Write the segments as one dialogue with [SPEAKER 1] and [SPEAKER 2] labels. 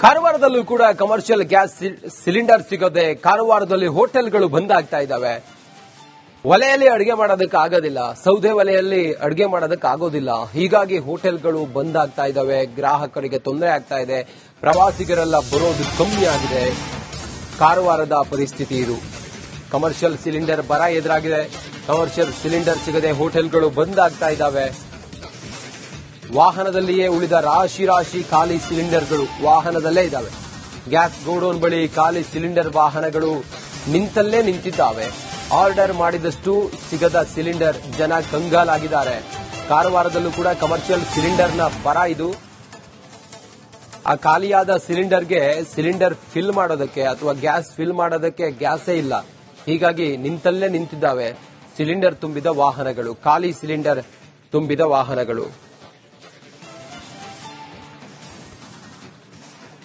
[SPEAKER 1] ಕಾರವಾರದಲ್ಲೂ ಕೂಡ commercial gas cylinder ಸಿಗದೆ ಕಾರವಾರದಲ್ಲಿ ಹೋಟೆಲ್ಗಳು ಬಂದ್ ಆಗ್ತಾ ಇದ್ದಾವೆ. ಒಲೆಯಲ್ಲಿ ಅಡುಗೆ ಮಾಡೋದಕ್ಕೆ ಆಗೋದಿಲ್ಲ, ಸೌದೆ ಒಲೆಯಲ್ಲಿ ಅಡುಗೆ ಮಾಡೋದಕ್ಕೆ ಆಗೋದಿಲ್ಲ. ಹೀಗಾಗಿ ಹೋಟೆಲ್ಗಳು ಬಂದ್ ಆಗ್ತಾ ಇದ್ದಾವೆ, ಗ್ರಾಹಕರಿಗೆ ತೊಂದರೆ ಆಗ್ತಾ ಇದೆ, ಪ್ರವಾಸಿಗರೆಲ್ಲ ಬರೋದು ಕಮ್ಮಿ ಆಗಿದೆ. ಕಾರವಾರದ ಪರಿಸ್ಥಿತಿ ಇದು. ಕಮರ್ಷಿಯಲ್ ಸಿಲಿಂಡರ್ ಬರ ಎದುರಾಗಿದೆ. ಕಮರ್ಷಿಯಲ್ ಸಿಲಿಂಡರ್ ಸಿಗದೆ ಹೋಟೆಲ್ಗಳು ಬಂದ್ ಆಗ್ತಾ ಇದ್ದಾವೆ. ವಾಹನದಲ್ಲಿಯೇ ಉಳಿದ ರಾಶಿ ರಾಶಿ ಖಾಲಿ ಸಿಲಿಂಡರ್ಗಳು ವಾಹನದಲ್ಲೇ ಇದ್ದಾವೆ. ಗ್ಯಾಸ್ ಗೋಡೌನ್ ಬಳಿ ಖಾಲಿ ಸಿಲಿಂಡರ್ ವಾಹನಗಳು ನಿಂತಲ್ಲೇ ನಿಂತಿದ್ದಾವೆ. ಆರ್ಡರ್ ಮಾಡಿದಷ್ಟು ಸಿಗದ ಸಿಲಿಂಡರ್, ಜನ ಕಂಗಾಲಾಗಿದ್ದಾರೆ. ಕಾರವಾರದಲ್ಲೂ ಕೂಡ ಕಮರ್ಷಿಯಲ್ ಸಿಲಿಂಡರ್ನ ಬರ ಇದು. ಆ ಖಾಲಿಯಾದ ಸಿಲಿಂಡರ್ಗೆ ಸಿಲಿಂಡರ್ ಫಿಲ್ ಮಾಡೋದಕ್ಕೆ ಅಥವಾ ಗ್ಯಾಸ್ ಫಿಲ್ ಮಾಡೋದಕ್ಕೆ ಗ್ಯಾಸೇ ಇಲ್ಲ. ಹೀಗಾಗಿ ನಿಂತಲ್ಲೇ ನಿಂತಿದ್ದಾವೆ ಸಿಲಿಂಡರ್ ತುಂಬಿದ ವಾಹನಗಳು, ಖಾಲಿ ಸಿಲಿಂಡರ್ ತುಂಬಿದ ವಾಹನಗಳು.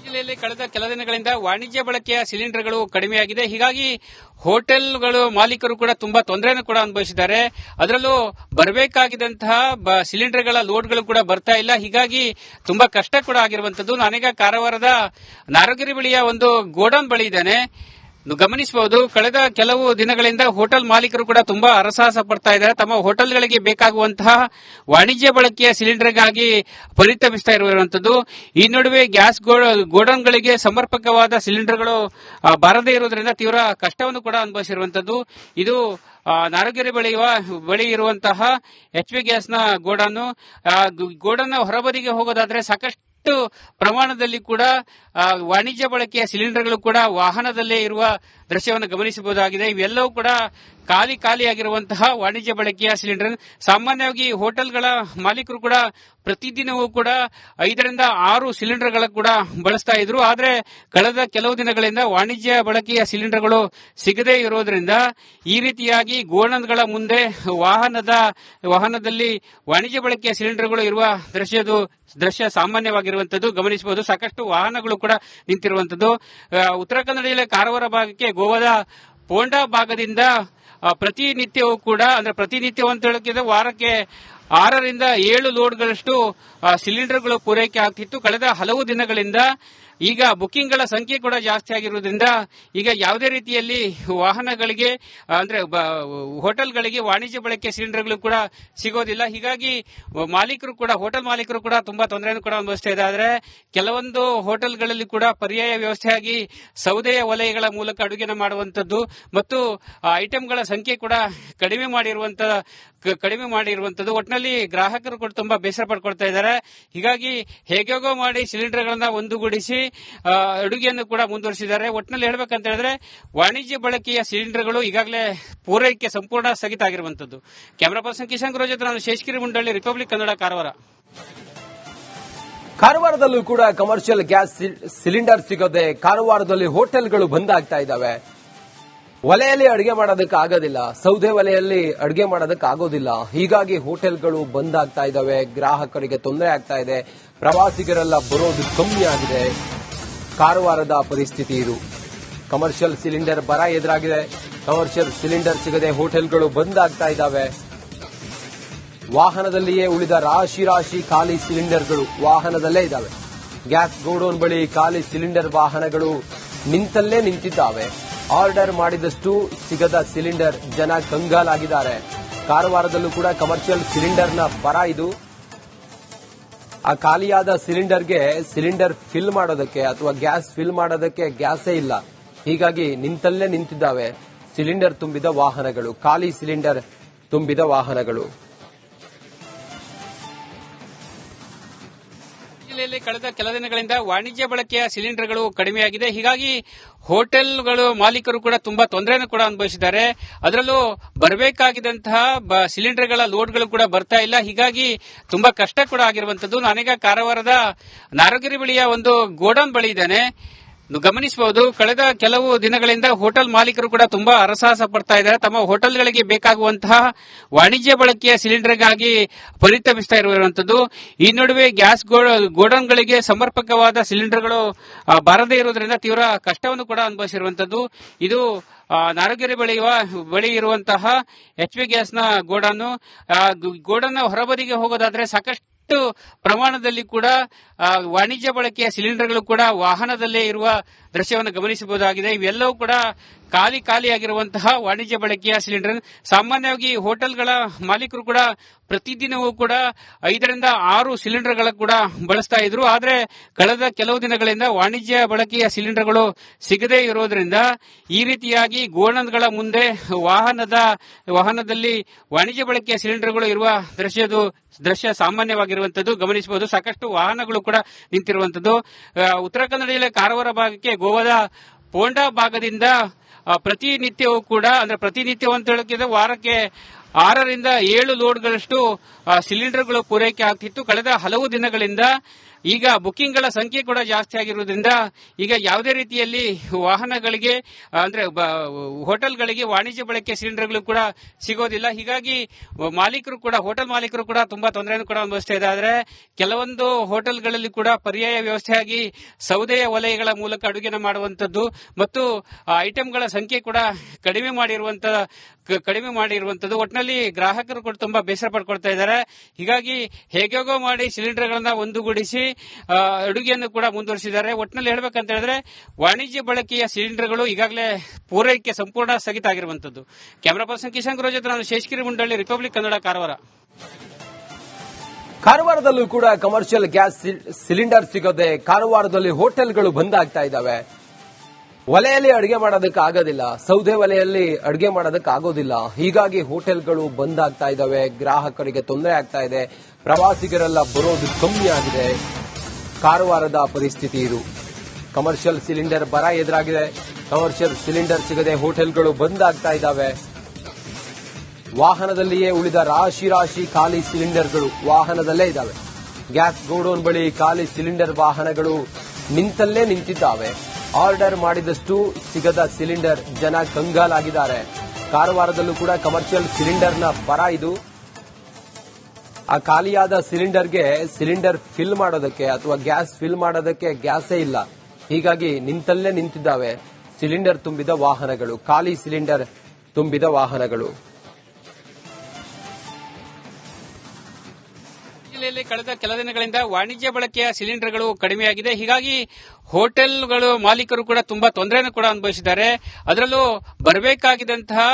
[SPEAKER 2] ಜಿಲ್ಲೆಯಲ್ಲಿ ಕಳೆದ ಕೆಲ ದಿನಗಳಿಂದ ವಾಣಿಜ್ಯ ಬಳಕೆಯ ಸಿಲಿಂಡರ್ಗಳು ಕಡಿಮೆಯಾಗಿದೆ. ಹೀಗಾಗಿ ಹೋಟೆಲ್ಗಳು ಮಾಲೀಕರು ಕೂಡ ತುಂಬಾ ತೊಂದರೆಯನ್ನು ಕೂಡ ಅನುಭವಿಸಿದ್ದಾರೆ. ಅದರಲ್ಲೂ ಬರಬೇಕಾಗಿದ್ದಂತಹ ಸಿಲಿಂಡರ್ಗಳ ಲೋಡ್ಗಳು ಕೂಡ ಬರ್ತಾ ಇಲ್ಲ. ಹೀಗಾಗಿ ತುಂಬಾ ಕಷ್ಟ ಕೂಡ ಆಗಿರುವಂತದ್ದು. ನಾನೀಗ ಕಾರವಾರದ ನಾರಗಿರಿ ಬಳಿಯ ಒಂದು ಗೋಡೌನ್ ಬಳಿ ಇದ್ದೇನೆ. ಗಮನಿಸಬಹುದು, ಕಳೆದ ಕೆಲವು ದಿನಗಳಿಂದ ಹೋಟೆಲ್ ಮಾಲೀಕರು ಕೂಡ ತುಂಬಾ ಹರಸಾಹಸ ಪಡ್ತಾ ಇದ್ದಾರೆ. ತಮ್ಮ ಹೋಟೆಲ್ಗಳಿಗೆ ಬೇಕಾಗುವಂತಹ ವಾಣಿಜ್ಯ ಬಳಕೆಯ ಸಿಲಿಂಡರ್ಗಾಗಿ ಪರಿತಪಿಸ್ತಾ ಇರುವಂತದ್ದು. ಈ ನಡುವೆ ಗ್ಯಾಸ್ ಗೋಡೌನ್ಗಳಿಗೆ ಸಮರ್ಪಕವಾದ ಸಿಲಿಂಡರ್ಗಳು ಬಾರದೇ ಇರುವುದರಿಂದ ತೀವ್ರ ಕಷ್ಟವನ್ನು ಕೂಡ ಅನುಭವಿಸಿರುವಂತದ್ದು. ಇದು ನಾರಗಿರಿ ಬಳಿ ಇರುವಂತಹ HP ಗ್ಯಾಸ್ನ ಗೋಡೌನ್. ಗೋಡೌನ್ ಹೊರಬದಿಗೆ ಹೋಗೋದಾದ್ರೆ ಸಾಕಷ್ಟು ಪ್ರಮಾಣದಲ್ಲಿ ಕೂಡ ವಾಣಿಜ್ಯ ಬಳಕೆಯ ಸಿಲಿಂಡರ್ಗಳು ಕೂಡ ವಾಹನದಲ್ಲೇ ಇರುವ ದೃಶ್ಯವನ್ನು ಗಮನಿಸಬಹುದಾಗಿದೆ. ಇವೆಲ್ಲವೂ ಕೂಡ ಖಾಲಿಯಾಗಿರುವಂತಹ ವಾಣಿಜ್ಯ ಬಳಕೆಯ ಸಿಲಿಂಡರ್. ಸಾಮಾನ್ಯವಾಗಿ ಹೋಟೆಲ್ಗಳ ಮಾಲೀಕರು ಕೂಡ ಪ್ರತಿದಿನವೂ ಕೂಡ 5 ರಿಂದ 6 ಸಿಲಿಂಡರ್ಗಳ ಕೂಡ ಬಳಸ್ತಾ ಇದ್ರು. ಆದರೆ ಕಳೆದ ಕೆಲವು ದಿನಗಳಿಂದ ವಾಣಿಜ್ಯ ಬಳಕೆಯ ಸಿಲಿಂಡರ್ಗಳು ಸಿಗದೇ ಇರೋದ್ರಿಂದ ಈ ರೀತಿಯಾಗಿ ಗೋಡೌನ್ಗಳ ಮುಂದೆ ವಾಹನದಲ್ಲಿ ವಾಣಿಜ್ಯ ಬಳಕೆಯ ಸಿಲಿಂಡರ್ಗಳು ಇರುವ ದೃಶ್ಯ ಸಾಮಾನ್ಯವಾಗಿರುವಂತದ್ದು ಗಮನಿಸಬಹುದು. ಸಾಕಷ್ಟು ವಾಹನಗಳು ಕೂಡ ನಿಂತಿರುವಂತದ್ದು. ಉತ್ತರ ಕನ್ನಡ ಜಿಲ್ಲೆ ಕಾರವಾರ ಭಾಗಕ್ಕೆ ಗೋವಾದ ಪೋಂಡಾ ಭಾಗದಿಂದ ಪ್ರತಿನಿತ್ಯವೂ ಕೂಡ, ಅಂದ್ರೆ ಪ್ರತಿನಿತ್ಯ ಅಂತ ಹೇಳೋಕ್ಕಿಂತ ವಾರಕ್ಕೆ 6 ರಿಂದ 7 ಲೋಡ್ಗಳಷ್ಟು ಸಿಲಿಂಡರ್ಗಳು ಪೂರೈಕೆ ಆಗ್ತಿತ್ತು. ಕಳೆದ ಹಲವು ದಿನಗಳಿಂದ ಈಗ ಬುಕಿಂಗ್ಗಳ ಸಂಖ್ಯೆ ಕೂಡ ಜಾಸ್ತಿ ಆಗಿರುವುದರಿಂದ ಈಗ ಯಾವುದೇ ರೀತಿಯಲ್ಲಿ ವಾಹನಗಳಿಗೆ ಅಂದ್ರೆ ಹೋಟೆಲ್ಗಳಿಗೆ ವಾಣಿಜ್ಯ ಬಳಕೆ ಸಿಲಿಂಡರ್ಗಳು ಕೂಡ ಸಿಗೋದಿಲ್ಲ. ಹೀಗಾಗಿ ಹೋಟೆಲ್ ಮಾಲೀಕರು ಕೂಡ ತುಂಬಾ ತೊಂದರೆಯನ್ನು ಕೂಡ ಅನುಭವಿಸ್ತಾ ಇದ್ದಾರೆ. ಕೆಲವೊಂದು ಹೋಟೆಲ್ಗಳಲ್ಲಿ ಕೂಡ ಪರ್ಯಾಯ ವ್ಯವಸ್ಥೆಯಾಗಿ ಸೌದೆಯ ಒಲೆಗಳ ಮೂಲಕ ಅಡುಗೆನ ಮಾಡುವಂತದ್ದು ಮತ್ತು ಐಟಂಗಳ ಸಂಖ್ಯೆ ಕೂಡ ಕಡಿಮೆ ಮಾಡಿರುವಂತದ್ದು. ಒಟ್ಟಿನಲ್ಲಿ ಗ್ರಾಹಕರು ಕೂಡ ತುಂಬಾ ಬೇಸರ ಪಡ್ಕೊಳ್ತಾ ಇದ್ದಾರೆ. ಹೀಗಾಗಿ ಹೇಗೋ ಮಾಡಿ ಸಿಲಿಂಡರ್ಗಳನ್ನ ಒಂದುಗೂಡಿಸಿ ಅಡುಗೆಯನ್ನು ಕೂಡ ಮುಂದುವರಿಸಿದ್ದಾರೆ. ಒಟ್ಟಿನಲ್ಲಿ ಹೇಳಬೇಕಂತ ಹೇಳಿದ್ರೆ ವಾಣಿಜ್ಯ ಬಳಕೆಯ ಸಿಲಿಂಡರ್ಗಳು ಈಗಾಗಲೇ ಪೂರೈಕೆ ಸಂಪೂರ್ಣ ಸ್ಥಗಿತ ಆಗಿರುವಂತದ್ದು. ಕ್ಯಾಮರಾ ಪರ್ಸನ್ ಕಿಶನ್ ಗುರು ಜೊತೆ ನಾನು ಶೇಷಗಿರಿ ಮುಂಡಳ್ಳಿ, ರಿಪಬ್ಲಿಕ್ ಕನ್ನಡ, ಕಾರವಾರ.
[SPEAKER 1] ಕಾರವಾರದಲ್ಲೂ ಕೂಡ ಕಮರ್ಷಿಯಲ್ ಗ್ಯಾಸ್ ಸಿಲಿಂಡರ್ ಸಿಗದೆ ಕಾರವಾರದಲ್ಲಿ ಹೋಟೆಲ್ಗಳು ಬಂದ್ ಆಗ್ತಾ ಇದ್ದಾವೆ. ಒಲೆಯಲ್ಲಿ ಅಡುಗೆ ಮಾಡೋದಕ್ಕೆ ಆಗೋದಿಲ್ಲ, ಸೌದೆ ಒಲೆಯಲ್ಲಿ ಅಡುಗೆ ಮಾಡೋದಕ್ಕೆ ಆಗೋದಿಲ್ಲ. ಹೀಗಾಗಿ ಹೋಟೆಲ್ಗಳು ಬಂದ್ ಆಗ್ತಾ ಇದ್ದಾವೆ, ಗ್ರಾಹಕರಿಗೆ ತೊಂದರೆ ಆಗ್ತಾ ಇದೆ, ಪ್ರವಾಸಿಗರೆಲ್ಲ ಬರೋದು ಕಮ್ಮಿ ಆಗಿದೆ. ಕಾರವಾರದ ಪರಿಸ್ಥಿತಿ ಇದು. ಕಮರ್ಷಿಯಲ್ ಸಿಲಿಂಡರ್ ಬರ ಎದುರಾಗಿದೆ. ಕಮರ್ಷಿಯಲ್ ಸಿಲಿಂಡರ್ ಸಿಗದೆ ಹೋಟೆಲ್ಗಳು ಬಂದ್ ಆಗ್ತಾ ಇದ್ದಾವೆ. ವಾಹನದಲ್ಲಿಯೇ ಉಳಿದ ರಾಶಿ ರಾಶಿ ಖಾಲಿ ಸಿಲಿಂಡರ್ಗಳು ವಾಹನದಲ್ಲೇ ಇದ್ದಾವೆ. ಗ್ಯಾಸ್ ಗೋಡೌನ್ ಬಳಿ ಖಾಲಿ ಸಿಲಿಂಡರ್ ವಾಹನಗಳು ನಿಂತಲ್ಲೇ ನಿಂತಿದ್ದಾವೆ. ಆರ್ಡರ್ ಮಾಡಿದಷ್ಟು ಸಿಗದ ಸಿಲಿಂಡರ್, ಜನ ಕಂಗಾಲಾಗಿದ್ದಾರೆ. ಕಾರವಾರದಲ್ಲೂ ಕೂಡ ಕಮರ್ಷಿಯಲ್ ಸಿಲಿಂಡರ್ನ ಬರ ಇದು. ಆ ಖಾಲಿಯಾದ ಸಿಲಿಂಡರ್ಗೆ ಸಿಲಿಂಡರ್ ಫಿಲ್ ಮಾಡೋದಕ್ಕೆ ಅಥವಾ ಗ್ಯಾಸ್ ಫಿಲ್ ಮಾಡೋದಕ್ಕೆ ಗ್ಯಾಸೇ ಇಲ್ಲ. ಹೀಗಾಗಿ ನಿಂತಲ್ಲೇ ನಿಂತಿದ್ದಾವೆ ಸಿಲಿಂಡರ್ ತುಂಬಿದ ವಾಹನಗಳು, ಖಾಲಿ ಸಿಲಿಂಡರ್ ತುಂಬಿದ ವಾಹನಗಳು.
[SPEAKER 2] ಜಿಲ್ಲೆಯಲ್ಲಿ ಕಳೆದ ಕೆಲ ದಿನಗಳಿಂದ ವಾಣಿಜ್ಯ ಬಳಕೆಯ ಸಿಲಿಂಡರ್ಗಳು ಕಡಿಮೆಯಾಗಿದೆ. ಹೀಗಾಗಿ ಹೋಟೆಲ್ಗಳು ಮಾಲೀಕರು ಕೂಡ ತುಂಬಾ ತೊಂದರೆಯನ್ನು ಕೂಡ ಅನುಭವಿಸಿದ್ದಾರೆ. ಅದರಲ್ಲೂ ಬರಬೇಕಾಗಿದ್ದಂತಹ ಸಿಲಿಂಡರ್ಗಳ ಲೋಡ್ಗಳು ಕೂಡ ಬರ್ತಾ ಇಲ್ಲ. ಹೀಗಾಗಿ ತುಂಬಾ ಕಷ್ಟ ಕೂಡ ಆಗಿರುವಂತದ್ದು. ನಾನೀಗ ಕಾರವಾರದ ನಾರಗಿರಿ ಬಳಿಯ ಒಂದು ಗೋಡೌನ್ ಬಳಿ ಇದ್ದೇನೆ. ಗಮನಿಸಬಹುದು, ಕಳೆದ ಕೆಲವು ದಿನಗಳಿಂದ ಹೋಟೆಲ್ ಮಾಲೀಕರು ಕೂಡ ತುಂಬಾ ಹರಸಾಹಸ ಪಡ್ತಾ ಇದ್ದಾರೆ. ತಮ್ಮ ಹೋಟೆಲ್ಗಳಿಗೆ ಬೇಕಾಗುವಂತಹ ವಾಣಿಜ್ಯ ಬಳಕೆಯ ಸಿಲಿಂಡರ್ಗಾಗಿ ಪರಿತಪಿಸ್ತಾ ಇರುವಂತದ್ದು. ಈ ನಡುವೆ ಗ್ಯಾಸ್ ಗೋಡೌನ್ಗಳಿಗೆ ಸಮರ್ಪಕವಾದ ಸಿಲಿಂಡರ್ಗಳು ಬಾರದೇ ಇರುವುದರಿಂದ ತೀವ್ರ ಕಷ್ಟವನ್ನು ಕೂಡ ಅನುಭವಿಸಿರುವಂತದ್ದು. ಇದು ನಾರಗಿರಿ ಬಳಿ ಇರುವಂತಹ HP ಗ್ಯಾಸ್ನ ಗೋಡೌನ್. ಗೋಡೌನ್ ಹೊರಬದಿಗೆ ಹೋಗೋದಾದ್ರೆ ಸಾಕಷ್ಟು ಸಾಕಷ್ಟು ಪ್ರಮಾಣದಲ್ಲಿ ಕೂಡ ವಾಣಿಜ್ಯ ಬಳಕೆಯ ಸಿಲಿಂಡರ್ಗಳು ಕೂಡ ವಾಹನದಲ್ಲೇ ಇರುವ ದೃಶ್ಯವನ್ನು ಗಮನಿಸಬಹುದಾಗಿದೆ. ಇವೆಲ್ಲವೂ ಕೂಡ ಖಾಲಿಯಾಗಿರುವಂತಹ ವಾಣಿಜ್ಯ ಬಳಕೆಯ ಸಿಲಿಂಡರ್. ಸಾಮಾನ್ಯವಾಗಿ ಹೋಟೆಲ್ಗಳ ಮಾಲೀಕರು ಕೂಡ ಪ್ರತಿದಿನವೂ ಕೂಡ 5 ರಿಂದ 6 ಸಿಲಿಂಡರ್ಗಳ ಕೂಡ ಬಳಸ್ತಾ ಇದ್ರು. ಆದರೆ ಕಳೆದ ಕೆಲವು ದಿನಗಳಿಂದ ವಾಣಿಜ್ಯ ಬಳಕೆಯ ಸಿಲಿಂಡರ್ಗಳು ಸಿಗದೇ ಇರೋದ್ರಿಂದ ಈ ರೀತಿಯಾಗಿ ಗೋಡನ್ಗಳ ಮುಂದೆ ವಾಹನದಲ್ಲಿ ವಾಣಿಜ್ಯ ಬಳಕೆಯ ಸಿಲಿಂಡರ್ಗಳು ಇರುವ ದೃಶ್ಯ ಸಾಮಾನ್ಯವಾಗಿರುವಂತದ್ದು ಗಮನಿಸಬಹುದು. ಸಾಕಷ್ಟು ವಾಹನಗಳು ಕೂಡ ನಿಂತಿರುವಂತದ್ದು. ಉತ್ತರ ಕನ್ನಡ ಜಿಲ್ಲೆ ಕಾರವಾರ ಭಾಗಕ್ಕೆ ಗೋವಾದ ಪೋಂಡಾ ಭಾಗದಿಂದ ಪ್ರತಿನಿತ್ಯವೂ ಕೂಡ, ಅಂದ್ರೆ ಪ್ರತಿನಿತ್ಯ ಅಂತ ಹೇಳೋಕ್ಕಿಂತ ವಾರಕ್ಕೆ 6 ರಿಂದ 7 ಲೋಡ್ಗಳಷ್ಟು ಸಿಲಿಂಡರ್ಗಳು ಪೂರೈಕೆ ಆಗ್ತಿತ್ತು. ಕಳೆದ ಹಲವು ದಿನಗಳಿಂದ ಈಗ ಬುಕಿಂಗ್ಗಳ ಸಂಖ್ಯೆ ಕೂಡ ಜಾಸ್ತಿ ಆಗಿರುವುದರಿಂದ ಈಗ ಯಾವುದೇ ರೀತಿಯಲ್ಲಿ ವಾಹನಗಳಿಗೆ ಅಂದ್ರೆ ಹೋಟೆಲ್ಗಳಿಗೆ ವಾಣಿಜ್ಯ ಬಳಕೆ ಸಿಲಿಂಡರ್ಗಳು ಕೂಡ ಸಿಗೋದಿಲ್ಲ. ಹೀಗಾಗಿ ಹೋಟೆಲ್ ಮಾಲೀಕರು ಕೂಡ ತುಂಬಾ ತೊಂದರೆಯನ್ನು ಕೂಡ ಅನುಭವಿಸ್ತಾ ಇದ್ದಾರೆ. ಕೆಲವೊಂದು ಹೋಟೆಲ್ಗಳಲ್ಲಿ ಕೂಡ ಪರ್ಯಾಯ ವ್ಯವಸ್ಥೆಯಾಗಿ ಸೌದೆಯ ಒಲೆಗಳ ಮೂಲಕ ಅಡುಗೆನ ಮಾಡುವಂತದ್ದು ಮತ್ತು ಐಟಂಗಳ ಸಂಖ್ಯೆ ಕೂಡ ಕಡಿಮೆ ಮಾಡಿರುವಂತದ್ದು. ಒಟ್ಟಿನಲ್ಲಿ ಗ್ರಾಹಕರು ಕೂಡ ತುಂಬಾ ಬೇಸರ ಪಡ್ಕೊಳ್ತಾ ಇದ್ದಾರೆ. ಹೀಗಾಗಿ ಹೇಗೋ ಮಾಡಿ ಸಿಲಿಂಡರ್ಗಳನ್ನ ಒಂದುಗೂಡಿಸಿ ಅಡುಗೆಯನ್ನು ಕೂಡ ಮುಂದುವರಿಸಿದ್ದಾರೆ. ಒಟ್ಟಿನಲ್ಲಿ ಹೇಳಬೇಕಂತ ಹೇಳಿದ್ರೆ ವಾಣಿಜ್ಯ ಬಳಕೆಯ ಸಿಲಿಂಡರ್ಗಳು ಈಗಾಗಲೇ ಪೂರೈಕೆ ಸಂಪೂರ್ಣ ಸ್ಥಗಿತ ಆಗಿರುವಂತದ್ದು. ಕ್ಯಾಮರಾ ಪರ್ಸನ್ ಕಿಶನ್ ಗುರು ಜೊತೆ ನಾನು ಶೇಷಗಿರಿ ಮುಂಡಳ್ಳಿ, ರಿಪಬ್ಲಿಕ್ ಕನ್ನಡ, ಕಾರವಾರ.
[SPEAKER 1] ಕಾರವಾರದಲ್ಲೂ ಕೂಡ ಕಮರ್ಷಿಯಲ್ ಗ್ಯಾಸ್ ಸಿಲಿಂಡರ್ ಸಿಗದೆ ಕಾರವಾರದಲ್ಲಿ ಹೋಟೆಲ್ಗಳು ಬಂದ್ ಆಗ್ತಾ ಇದ್ದಾವೆ. ಒಲೆಯಲ್ಲಿ ಅಡುಗೆ ಮಾಡೋದಕ್ಕೆ ಆಗೋದಿಲ್ಲ, ಸೌದೆ ಒಲೆಯಲ್ಲಿ ಅಡುಗೆ ಮಾಡೋದಕ್ಕೆ ಆಗೋದಿಲ್ಲ. ಹೀಗಾಗಿ ಹೋಟೆಲ್ಗಳು ಬಂದ್ ಆಗ್ತಾ ಇದ್ದಾವೆ. ಗ್ರಾಹಕರಿಗೆ ತೊಂದರೆ ಆಗ್ತಾ ಇದೆ. ಪ್ರವಾಸಿಗರೆಲ್ಲ ಬರೋದು ಕಮ್ಮಿ ಆಗಿದೆ. ಕಾರವಾರದ ಪರಿಸ್ಥಿತಿ ಇದು. ಕಮರ್ಷಿಯಲ್ ಸಿಲಿಂಡರ್ ಬರ ಎದುರಾಗಿದೆ. ಕಮರ್ಷಿಯಲ್ ಸಿಲಿಂಡರ್ ಸಿಗದೆ ಹೋಟೆಲ್ಗಳು ಬಂದ್ ಆಗ್ತಾ ಇದ್ದಾವೆ. ವಾಹನದಲ್ಲಿಯೇ ಉಳಿದ ರಾಶಿ ಖಾಲಿ ಸಿಲಿಂಡರ್ಗಳು ವಾಹನದಲ್ಲೇ ಇದ್ದಾವೆ. ಗ್ಯಾಸ್ ಗೋಡೌನ್ ಬಳಿ ಖಾಲಿ ಸಿಲಿಂಡರ್ ವಾಹನಗಳು ನಿಂತಿದ್ದಾವೆ. ಆರ್ಡರ್ ಮಾಡಿದಷ್ಟು ಸಿಗದ ಸಿಲಿಂಡರ್, ಜನ ಕಂಗಾಲಾಗಿದ್ದಾರೆ. ಕಾರವಾರದಲ್ಲೂ ಕೂಡ ಕಮರ್ಷಿಯಲ್ ಸಿಲಿಂಡರ್ನ ಬರ ಇದು. ಆ ಖಾಲಿಯಾದ ಸಿಲಿಂಡರ್ಗೆ ಸಿಲಿಂಡರ್ ಫಿಲ್ ಮಾಡೋದಕ್ಕೆ ಅಥವಾ ಗ್ಯಾಸ್ ಫಿಲ್ ಮಾಡೋದಕ್ಕೆ ಗ್ಯಾಸೇ ಇಲ್ಲ. ಹೀಗಾಗಿ ನಿಂತಿದ್ದಾವೆ ಸಿಲಿಂಡರ್ ತುಂಬಿದ ವಾಹನಗಳು, ಖಾಲಿ ಸಿಲಿಂಡರ್ ತುಂಬಿದ ವಾಹನಗಳು.
[SPEAKER 2] ಜಿಲ್ಲೆಯಲ್ಲಿ ಕಳೆದ ಕೆಲ ದಿನಗಳಿಂದ ವಾಣಿಜ್ಯ ಬಳಕೆಯ ಸಿಲಿಂಡರ್ಗಳು ಕಡಿಮೆಯಾಗಿದೆ. ಹೀಗಾಗಿ ಹೋಟೆಲ್ಗಳು ಮಾಲೀಕರು ಕೂಡ ತುಂಬಾ ತೊಂದರೆಯನ್ನು ಕೂಡ ಅನುಭವಿಸಿದ್ದಾರೆ. ಅದರಲ್ಲೂ ಬರಬೇಕಾಗಿದ್ದಂತಹ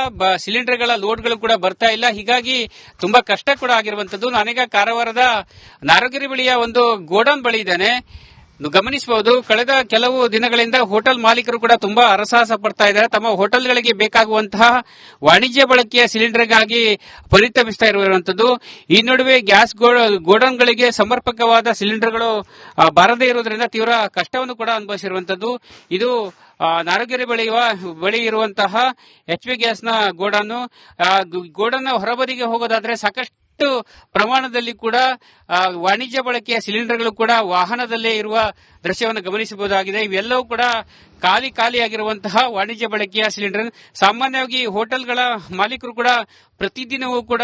[SPEAKER 2] ಸಿಲಿಂಡರ್ಗಳ ಲೋಡ್ಗಳು ಕೂಡ ಬರ್ತಾ ಇಲ್ಲ. ಹೀಗಾಗಿ ತುಂಬಾ ಕಷ್ಟ ಕೂಡ ಆಗಿರುವಂತದ್ದು. ನಾನೀಗ ಕಾರವಾರದ ನಾರಗಿರಿ ಬಳಿಯ ಒಂದು ಗೋಡೌನ್ ಬಳಿ ಇದ್ದೇನೆ. ಗಮನಿಸಬಹುದು, ಕಳೆದ ಕೆಲವು ದಿನಗಳಿಂದ ಹೋಟೆಲ್ ಮಾಲೀಕರು ಕೂಡ ತುಂಬಾ ಹರಸಾಹಸ ಪಡ್ತಾ ಇದ್ದಾರೆ. ತಮ್ಮ ಹೋಟೆಲ್ಗಳಿಗೆ ಬೇಕಾಗುವಂತಹ ವಾಣಿಜ್ಯ ಬಳಕೆಯ ಸಿಲಿಂಡರ್ಗಾಗಿ ಪರಿತಪಿಸ್ತಾ ಇರುವಂತದ್ದು. ಈ ನಡುವೆ ಗ್ಯಾಸ್ ಗೋಡೌನ್ಗಳಿಗೆ ಸಮರ್ಪಕವಾದ ಸಿಲಿಂಡರ್ಗಳು ಬಾರದೇ ಇರುವುದರಿಂದ ತೀವ್ರ ಕಷ್ಟವನ್ನು ಕೂಡ ಅನುಭವಿಸಿರುವಂತದ್ದು. ಇದು ನಾರಗಿರಿ ಬಳಿ ಇರುವಂತಹ HP ಗ್ಯಾಸ್ನ ಗೋಡೌನ್. ಗೋಡೌನ್ನ ಹೊರಬದಿಗೆ ಹೋಗೋದಾದ್ರೆ ಸಾಕಷ್ಟು ಪ್ರಮಾಣದಲ್ಲಿ ಕೂಡ ವಾಣಿಜ್ಯ ಬಳಕೆಯ ಸಿಲಿಂಡರ್ಗಳು ಕೂಡ ವಾಹನದಲ್ಲೇ ಇರುವ ದೃಶ್ಯವನ್ನು ಗಮನಿಸಬಹುದಾಗಿದೆ. ಇವೆಲ್ಲವೂ ಕೂಡ ಖಾಲಿಯಾಗಿರುವಂತಹ ವಾಣಿಜ್ಯ ಬಳಕೆಯ ಸಿಲಿಂಡರ್. ಸಾಮಾನ್ಯವಾಗಿ ಹೋಟೆಲ್ಗಳ ಮಾಲೀಕರು ಕೂಡ ಪ್ರತಿದಿನವೂ ಕೂಡ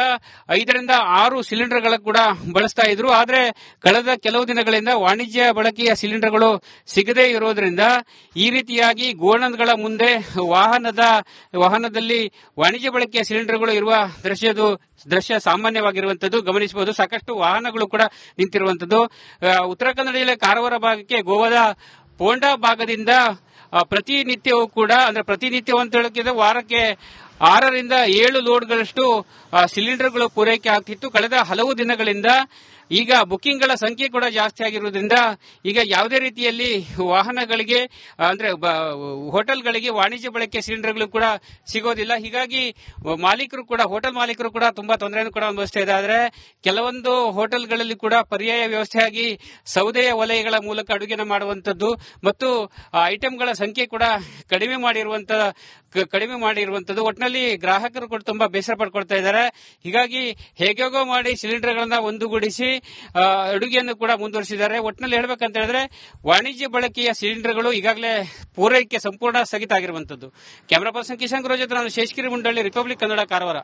[SPEAKER 2] 5 ರಿಂದ 6 ಸಿಲಿಂಡರ್ಗಳ ಕೂಡ ಬಳಸ್ತಾ ಇದ್ರು. ಆದರೆ ಕಳೆದ ಕೆಲವು ದಿನಗಳಿಂದ ವಾಣಿಜ್ಯ ಬಳಕೆಯ ಸಿಲಿಂಡರ್ಗಳು ಸಿಗದೇ ಇರೋದ್ರಿಂದ ಈ ರೀತಿಯಾಗಿ ಗೋಡನ್ಗಳ ಮುಂದೆ ವಾಹನದಲ್ಲಿ ವಾಣಿಜ್ಯ ಬಳಕೆಯ ಸಿಲಿಂಡರ್ಗಳು ಇರುವ ದೃಶ್ಯ ಸಾಮಾನ್ಯವಾಗಿರುವಂತದ್ದು ಗಮನಿಸಬಹುದು. ಸಾಕಷ್ಟು ವಾಹನಗಳು ಕೂಡ ನಿಂತಿರುವಂತದ್ದು. ಉತ್ತರ ಕನ್ನಡ ಜಿಲ್ಲೆ ಕಾರವಾರ ಭಾಗಕ್ಕೆ ಗೋವಾದ ಪೋಂಡಾ ಭಾಗದಿಂದ ಪ್ರತಿನಿತ್ಯವೂ ಕೂಡ, ಅಂದ್ರೆ ಪ್ರತಿನಿತ್ಯ ಅಂತ ಹೇಳೋಕ್ಕಿಂತ ವಾರಕ್ಕೆ 6 ರಿಂದ 7 ಲೋಡ್ಗಳಷ್ಟು ಸಿಲಿಂಡರ್ಗಳು ಪೂರೈಕೆ ಆಗ್ತಿತ್ತು. ಕಳೆದ ಹಲವು ದಿನಗಳಿಂದ ಈಗ ಬುಕಿಂಗ್ಗಳ ಸಂಖ್ಯೆ ಕೂಡ ಜಾಸ್ತಿ ಆಗಿರುವುದರಿಂದ ಈಗ ಯಾವುದೇ ರೀತಿಯಲ್ಲಿ ವಾಹನಗಳಿಗೆ ಅಂದ್ರೆ ಹೋಟೆಲ್ಗಳಿಗೆ ವಾಣಿಜ್ಯ ಬಳಕೆ ಸಿಲಿಂಡರ್ಗಳು ಕೂಡ ಸಿಗೋದಿಲ್ಲ. ಹೀಗಾಗಿ ಹೋಟೆಲ್ ಮಾಲೀಕರು ಕೂಡ ತುಂಬಾ ತೊಂದರೆಯನ್ನು ಕೂಡ ಅನುಭವಿಸ್ತಾ ಇದ್ದಾರೆ. ಕೆಲವೊಂದು ಹೋಟೆಲ್ಗಳಲ್ಲಿ ಕೂಡ ಪರ್ಯಾಯ ವ್ಯವಸ್ಥೆಯಾಗಿ ಸೌದೆಯ ಒಲೆಗಳ ಮೂಲಕ ಅಡುಗೆನ ಮಾಡುವಂತದ್ದು ಮತ್ತು ಐಟಂಗಳ ಸಂಖ್ಯೆ ಕೂಡ ಕಡಿಮೆ ಮಾಡಿರುವಂತದ್ದು. ಒಟ್ಟಿನಲ್ಲಿ ಗ್ರಾಹಕರು ಕೂಡ ತುಂಬಾ ಬೇಸರ ಪಡ್ಕೊಳ್ತಾ ಇದ್ದಾರೆ. ಹೀಗಾಗಿ ಹೇಗೋ ಮಾಡಿ ಸಿಲಿಂಡರ್ಗಳನ್ನ ಒಂದುಗೂಡಿಸಿ ಅಡುಗೆಯನ್ನು ಕೂಡ ಮುಂದುವರಿಸಿದ್ದಾರೆ. ಒಟ್ಟಿನಲ್ಲಿ ಹೇಳಬೇಕಂತ ಹೇಳಿದ್ರೆ ವಾಣಿಜ್ಯ ಬಳಕೆಯ ಸಿಲಿಂಡರ್ಗಳು ಈಗಾಗಲೇ ಪೂರೈಕೆ ಸಂಪೂರ್ಣ ಸ್ಥಗಿತ ಆಗಿರುವಂತದ್ದು. ಕ್ಯಾಮರಾ ಪರ್ಸನ್ ಕಿಶನ್ ಗುರು ಜೊತೆ ನಾನು ಶೇಷಗಿರಿ ಮುಂಡಳ್ಳಿ, ರಿಪಬ್ಲಿಕ್ ಕನ್ನಡ, ಕಾರವಾರ.